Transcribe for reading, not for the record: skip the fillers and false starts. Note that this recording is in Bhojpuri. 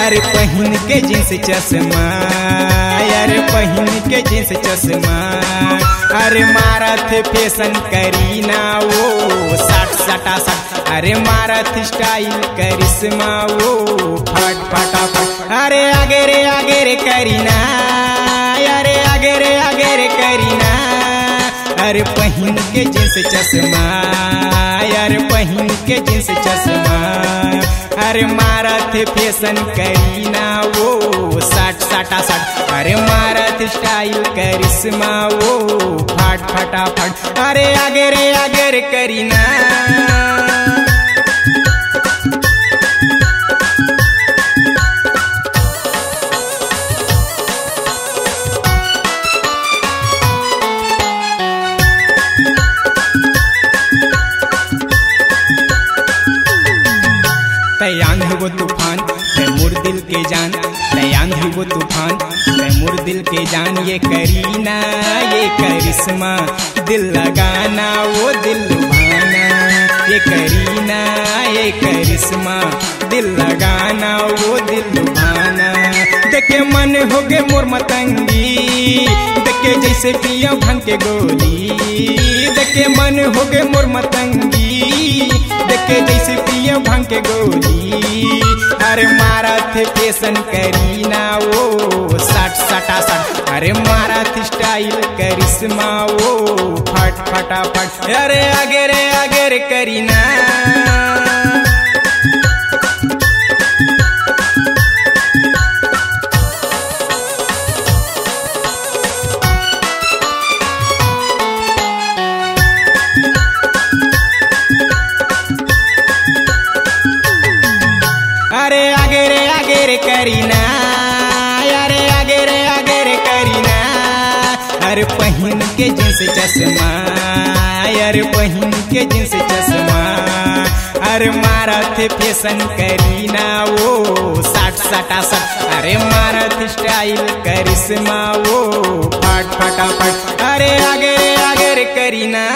अरे पहन के जींस चश्मा, अरे पहन के जींस चश्मा, अरे मारत फैशन करीना वो साठ सटा सट, अरे मारत स्टाइल करिश्मा वो फट फटाफट। अरे आगे रे करीना, अरे आगे रे करीना, अरे पहन के जींस चश्मा, अरे पहन के जींस चश्मा, अरे मारत फैशन करीना वो साठ सटा सट, अरे मारत स्टाइल करिश्मा वो फट फटाफट। अरे आगे रे करीना। आंधी वो तूफान तैमूर दिल के जान, आंधी वो तूफान तैमूर दिल के जान, ये करीना ये करिश्मा दिल लगाना वो दिल लुभाना, ये करीना ये करिश्मा दिल लगाना वो दिल लुभाना। देखे मन हो गए मोर मतंगी, देखे जैसे पिया भंग के गोली, देखे मन हो गए मोर मतंगी, देखे जैसे पिया भंग के गोली। अरे मारत फैशन करीना वो साठ सटा सट, अरे मारत स्टाइल करिश्मा वो फट फटाफट। अरे आगे रे करीना। अरे आगे रे करीना, अरे आगे रे करीना, अरे पहन के जींस चश्मा, अरे पहन के जींस चश्मा, अरे मारत फैशन करीना वो साठ सटा सट, अरे मारत स्टाइल करिश्मा वो फट फटाफट। अरे आगे रे करीना।